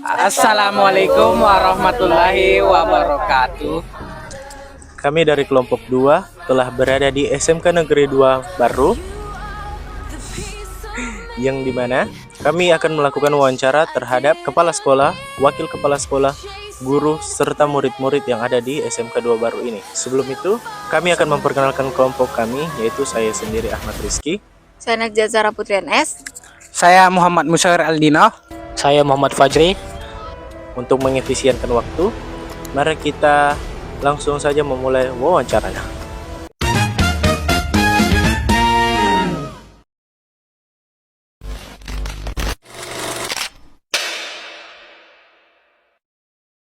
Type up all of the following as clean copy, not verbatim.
Assalamualaikum warahmatullahi wabarakatuh. Kami dari kelompok 2 telah berada di SMK Negeri 2 Baru, yang dimana kami akan melakukan wawancara terhadap kepala sekolah, wakil kepala sekolah, guru, serta murid-murid yang ada di SMK 2 Baru ini. Sebelum itu, kami akan memperkenalkan kelompok kami, yaitu saya sendiri Ahmad Rizky. Saya Najat Zara Putri NS. Saya Muhammad Musyair Aldino. Saya Muhammad Fajri. Untuk mengefisienkan waktu, mari kita langsung saja memulai wawancaranya.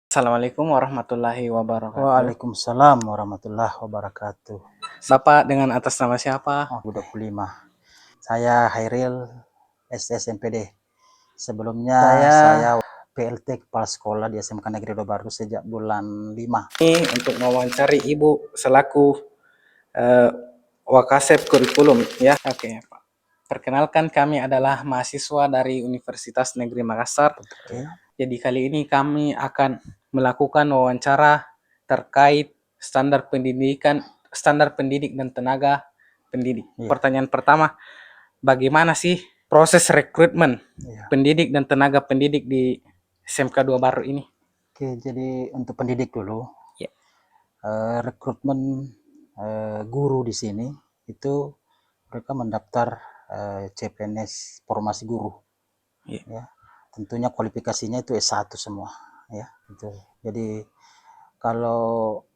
Assalamualaikum warahmatullahi wabarakatuh. Waalaikumsalam warahmatullahi wabarakatuh. Bapak dengan atas nama siapa? 25. Saya Hairil SSMPD. Sebelumnya saya PLT Kepala Sekolah di SMK Negeri 2 Baru sejak bulan 5. Ini untuk mewawancari Ibu selaku Wakasep Kurikulum ya. Oke, Pak. Perkenalkan, kami adalah mahasiswa dari Universitas Negeri Makassar. Oke. Jadi kali ini kami akan melakukan wawancara terkait standar pendidik dan tenaga pendidik. Iya. Pertanyaan pertama, bagaimana sih proses rekrutmen Iya. pendidik dan tenaga pendidik di SMK 2 Baru ini? Oke, jadi untuk pendidik dulu. Ya. Rekrutmen guru di sini itu mereka mendaftar CPNS formasi guru. Ya. Ya. Tentunya kualifikasinya itu S1 semua ya. Itu. Jadi kalau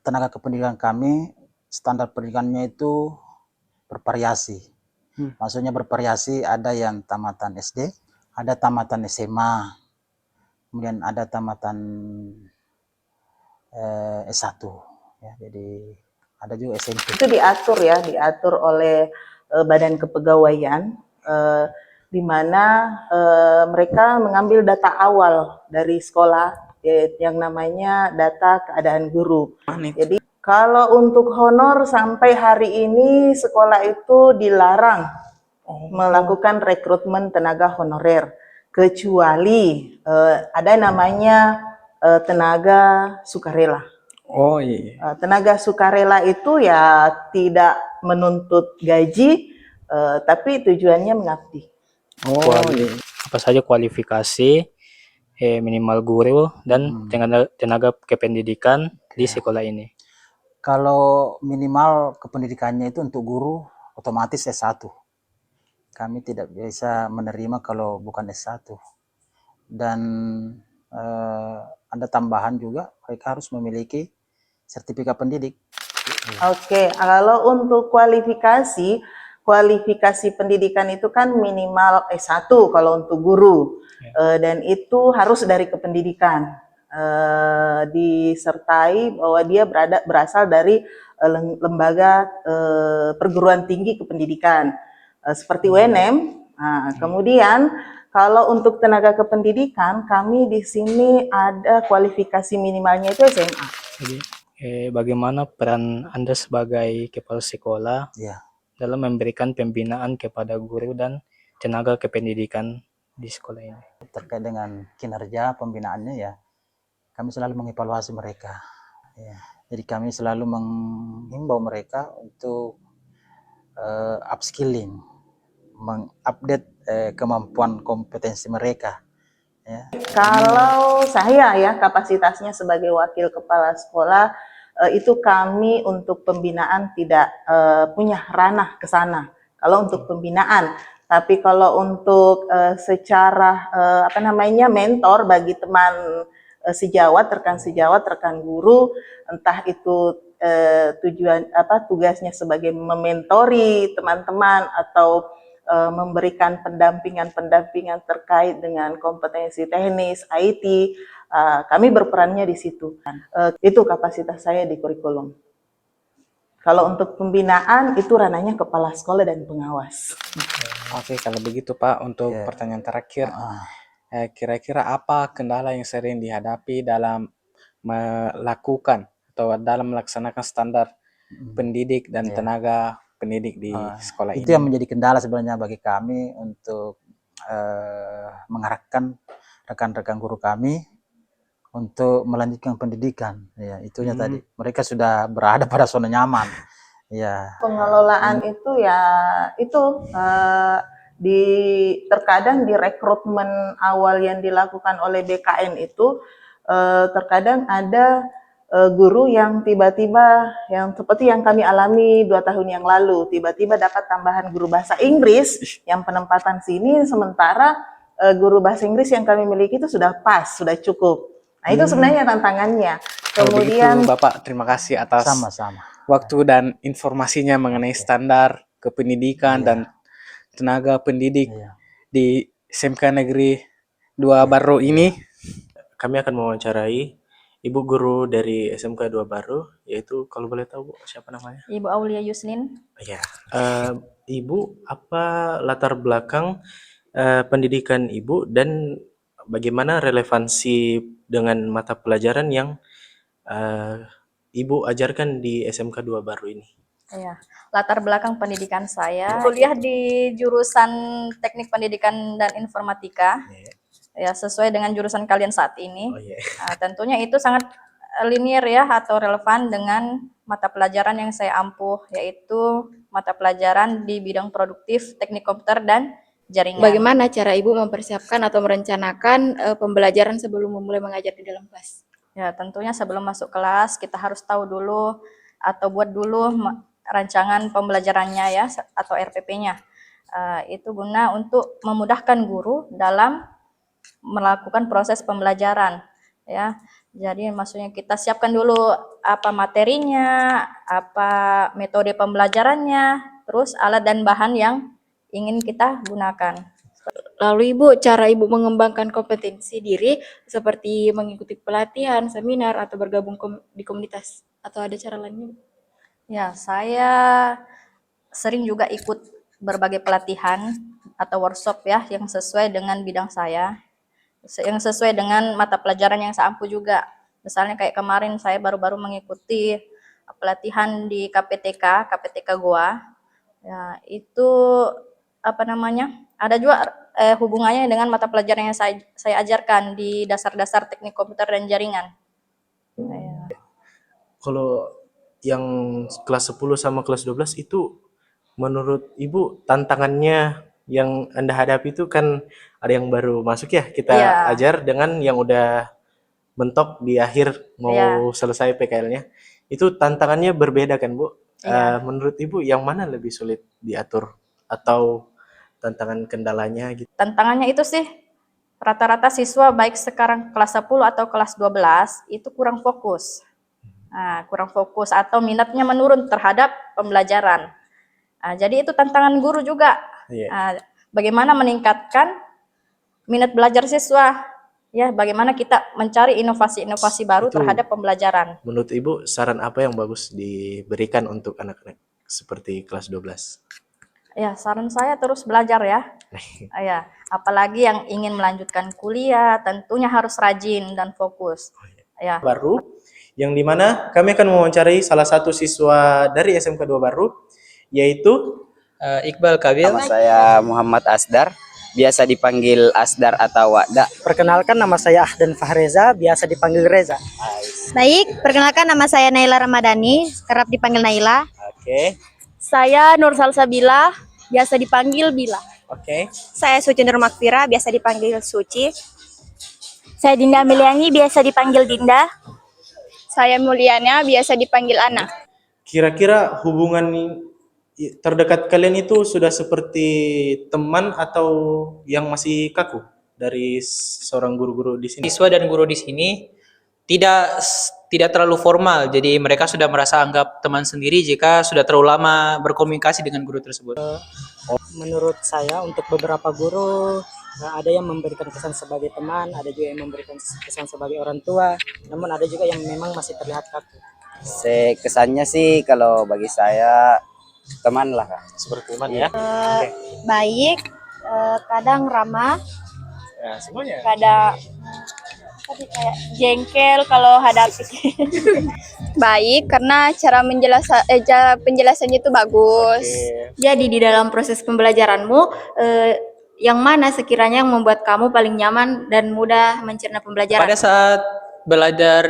tenaga kependidikan kami standar pendidikannya itu bervariasi. Maksudnya bervariasi, ada yang tamatan SD, ada tamatan SMA, kemudian ada tamatan S1 ya. Jadi ada juga SMP. Itu diatur oleh Badan Kepegawaian, di mana mereka mengambil data awal dari sekolah yang namanya data keadaan guru. Jadi kalau untuk honor sampai hari ini sekolah itu dilarang melakukan rekrutmen tenaga honorer, kecuali ada namanya tenaga sukarela. Oh iya. Tenaga sukarela itu ya tidak menuntut gaji, tapi tujuannya mengabdi. Oh iya. Apa saja kualifikasi minimal guru dan tenaga kependidikan di sekolah ini? Kalau minimal kependidikannya itu untuk guru otomatis S1. Kami tidak bisa menerima kalau bukan S1. Dan ada tambahan juga, mereka harus memiliki sertifikat pendidik. Oke, kalau untuk kualifikasi pendidikan itu kan minimal S1 kalau untuk guru, dan itu harus dari kependidikan, disertai bahwa dia berasal dari lembaga perguruan tinggi kependidikan, seperti UNM. Nah, kemudian kalau untuk tenaga kependidikan, kami di sini ada kualifikasi minimalnya itu SMA. Jadi, bagaimana peran Anda sebagai kepala sekolah dalam memberikan pembinaan kepada guru dan tenaga kependidikan di sekolah ini? Terkait dengan kinerja pembinaannya ya, kami selalu mengevaluasi mereka. Ya. Jadi kami selalu menghimbau mereka untuk upskilling, mengupdate kemampuan kompetensi mereka. Ya. Kalau saya ya kapasitasnya sebagai wakil kepala sekolah, itu kami untuk pembinaan tidak punya ranah ke sana. Kalau untuk pembinaan, tapi kalau untuk secara mentor bagi teman sejawat, rekan guru, entah itu tugasnya sebagai mementori teman-teman atau memberikan pendampingan terkait dengan kompetensi teknis, IT, kami berperannya di situ. Itu kapasitas saya di kurikulum. Kalau untuk pembinaan itu ranahnya kepala sekolah dan pengawas. Oke, kalau begitu Pak, untuk pertanyaan terakhir, kira-kira apa kendala yang sering dihadapi dalam melakukan atau dalam melaksanakan standar pendidik dan tenaga pendidik di sekolah ini? Itu yang menjadi kendala sebenarnya bagi kami untuk mengarahkan rekan-rekan guru kami untuk melanjutkan pendidikan. Ya, itunya tadi. Mereka sudah berada pada zona nyaman. Ya. Pengelolaan itu ya itu di terkadang di rekrutmen awal yang dilakukan oleh BKN itu terkadang ada guru yang tiba-tiba yang seperti yang kami alami 2 tahun yang lalu, tiba-tiba dapat tambahan guru bahasa Inggris yang penempatan sini, sementara guru bahasa Inggris yang kami miliki itu sudah pas, sudah cukup. Nah, itu sebenarnya tantangannya. Kalau Kemudian begitu, Bapak, terima kasih atas Sama-sama. waktu dan informasinya mengenai standar kependidikan dan tenaga pendidik di SMK Negeri 2 Baru ini. Kami akan mewawancarai Ibu guru dari SMK 2 Baru, yaitu kalau boleh tahu Bu, siapa namanya? Ibu Aulia Yuslin. Ya, Ibu, apa latar belakang pendidikan Ibu dan bagaimana relevansi dengan mata pelajaran yang Ibu ajarkan di SMK 2 Baru ini? Ya, latar belakang pendidikan saya kuliah di jurusan Teknik Pendidikan dan Informatika. Ya, sesuai dengan jurusan kalian saat ini. Nah, tentunya itu sangat linear ya atau relevan dengan mata pelajaran yang saya ampuh, yaitu mata pelajaran di bidang produktif, teknik komputer dan jaringan. Bagaimana cara Ibu mempersiapkan atau merencanakan pembelajaran sebelum memulai mengajar di dalam kelas? Ya, tentunya sebelum masuk kelas kita harus tahu dulu atau buat dulu rancangan pembelajarannya ya atau RPP-nya. Itu guna untuk memudahkan guru dalam melakukan proses pembelajaran ya. Jadi maksudnya kita siapkan dulu apa materinya, apa metode pembelajarannya, terus alat dan bahan yang ingin kita gunakan. Lalu Ibu, cara Ibu mengembangkan kompetensi diri seperti mengikuti pelatihan, seminar, atau bergabung di komunitas? Atau ada cara lainnya? Ya, saya sering juga ikut berbagai pelatihan atau workshop ya yang sesuai dengan bidang saya, yang sesuai dengan mata pelajaran yang saya ampuh juga. Misalnya kayak kemarin saya baru-baru mengikuti pelatihan di KPTK Goa. Ya, itu apa namanya? Ada juga hubungannya dengan mata pelajaran yang saya ajarkan di dasar-dasar teknik komputer dan jaringan. Ya. Kalau yang kelas 10 sama kelas 12 itu menurut Ibu tantangannya yang Anda hadapi itu kan ada yang baru masuk ya, kita ajar dengan yang udah mentok di akhir mau selesai PKL-nya. Itu tantangannya berbeda kan Bu? Menurut Ibu yang mana lebih sulit diatur atau tantangan kendalanya gitu? Tantangannya itu sih rata-rata siswa baik sekarang kelas 10 atau kelas 12 itu kurang fokus. Kurang fokus atau minatnya menurun terhadap pembelajaran. Jadi itu tantangan guru juga. Bagaimana meningkatkan minat belajar siswa? Ya, bagaimana kita mencari inovasi-inovasi baru terhadap pembelajaran. Menurut Ibu, saran apa yang bagus diberikan untuk anak-anak seperti kelas 12? Ya, saran saya terus belajar ya. Ya, apalagi yang ingin melanjutkan kuliah, tentunya harus rajin dan fokus. Ya. Baru, yang dimana kami akan mewawancarai salah satu siswa dari SMK 2 Baru, yaitu Iqbal Kabil. Nama saya Muhammad Asdar, biasa dipanggil Asdar atau Wada. Perkenalkan, nama saya Ahdan Fahreza, biasa dipanggil Reza. Baik, perkenalkan nama saya Naila Ramadhani, kerap dipanggil Naila. Oke. Saya Nur Salsabila, biasa dipanggil Bila. Oke. Saya Suci Nur Makfira, biasa dipanggil Suci. Saya Dinda Miliani, biasa dipanggil Dinda. Saya Mulyana, biasa dipanggil Ana. Kira-kira hubungan terdekat kalian itu sudah seperti teman atau yang masih kaku dari seorang guru-guru di sini? Siswa dan guru di sini tidak terlalu formal, jadi mereka sudah merasa anggap teman sendiri jika sudah terlalu lama berkomunikasi dengan guru tersebut. Menurut saya untuk beberapa guru ada yang memberikan kesan sebagai teman, ada juga yang memberikan kesan sebagai orang tua, namun ada juga yang memang masih terlihat kaku. Kesannya sih kalau bagi saya teman lah Kak. Seperti teman ya? Baik, kadang ramah, Ya, semuanya. kadang kayak jengkel kalau hadapi. Baik, karena cara penjelasannya itu bagus. Jadi di dalam proses pembelajaranmu, Yang mana sekiranya yang membuat kamu paling nyaman dan mudah mencerna pembelajaran? Pada saat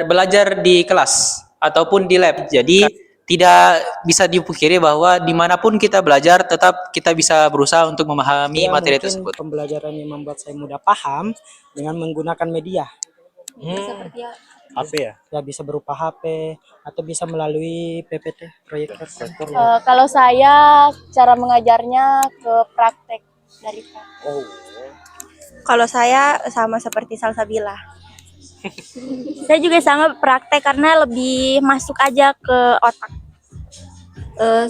belajar di kelas ataupun di lab. Jadi tidak bisa dipungkiri bahwa dimanapun kita belajar tetap kita bisa berusaha untuk memahami Ya, materi mungkin tersebut. pembelajaran yang membuat saya mudah paham dengan menggunakan media. Seperti HP ya? Ya bisa berupa HP atau bisa melalui PPT, proyektor. Kalau saya cara mengajarnya ke praktek dari praktek. Oh. Kalau saya sama seperti Salsabila. Saya juga sama praktek karena lebih masuk aja ke otak.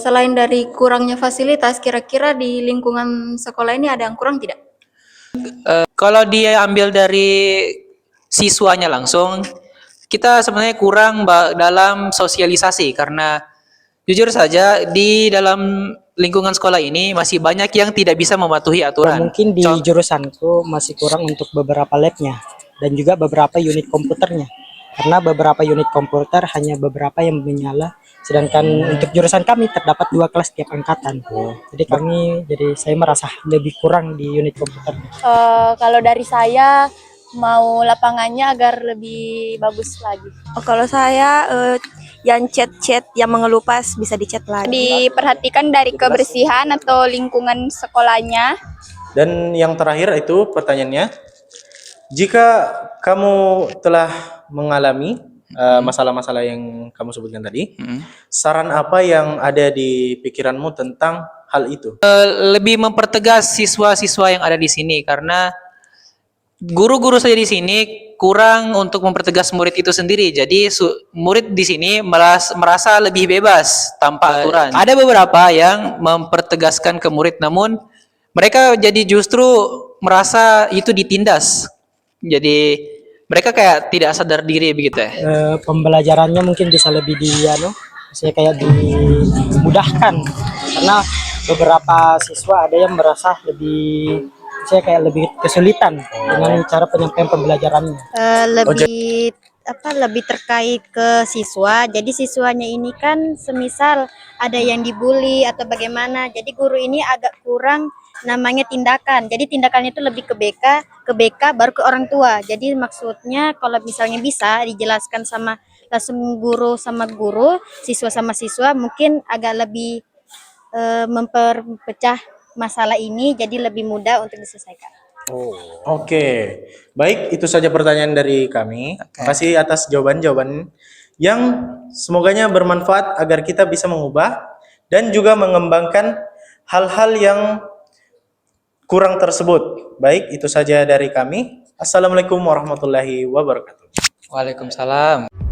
Selain dari kurangnya fasilitas, kira-kira di lingkungan sekolah ini ada yang kurang tidak? Kalau dia ambil dari siswanya langsung, kita sebenarnya kurang dalam sosialisasi karena jujur saja di dalam lingkungan sekolah ini masih banyak yang tidak bisa mematuhi aturan. Mungkin di jurusanku masih kurang untuk beberapa labnya dan juga beberapa unit komputernya. Karena beberapa unit komputer hanya beberapa yang menyala, sedangkan untuk jurusan kami terdapat 2 kelas tiap angkatan. Jadi saya merasa lebih kurang di unit komputer. Kalau dari saya mau lapangannya agar lebih bagus lagi. Kalau saya yang chat-chat yang mengelupas bisa dicat lagi. Diperhatikan dari kebersihan atau lingkungan sekolahnya. Dan yang terakhir itu pertanyaannya, jika kamu telah mengalami masalah-masalah yang kamu sebutkan tadi, saran apa yang ada di pikiranmu tentang hal itu? Lebih mempertegas siswa-siswa yang ada di sini karena guru-guru saja di sini kurang untuk mempertegas murid itu sendiri. Jadi murid di sini merasa lebih bebas tanpa aturan. Ada beberapa yang mempertegaskan ke murid, namun mereka jadi justru merasa itu ditindas. Jadi mereka kayak tidak sadar diri begitu ya. Pembelajarannya mungkin bisa lebih saya kayak dimudahkan karena beberapa siswa ada yang merasa lebih kesulitan dengan cara penyampaian pembelajarannya. Lebih terkait ke siswa. Jadi siswanya ini kan semisal ada yang dibully atau bagaimana. Jadi guru ini agak kurang namanya tindakan. Jadi tindakannya itu lebih ke BK baru ke orang tua. Jadi maksudnya kalau misalnya bisa dijelaskan sama langsung guru sama guru, siswa sama siswa mungkin agak lebih memperpecah masalah ini jadi lebih mudah untuk diselesaikan. Oke. Baik, itu saja pertanyaan dari kami. Terima kasih atas jawaban-jawaban yang semoganya bermanfaat agar kita bisa mengubah dan juga mengembangkan hal-hal yang kurang tersebut. Baik, itu saja dari kami. Assalamualaikum warahmatullahi wabarakatuh. Waalaikumsalam.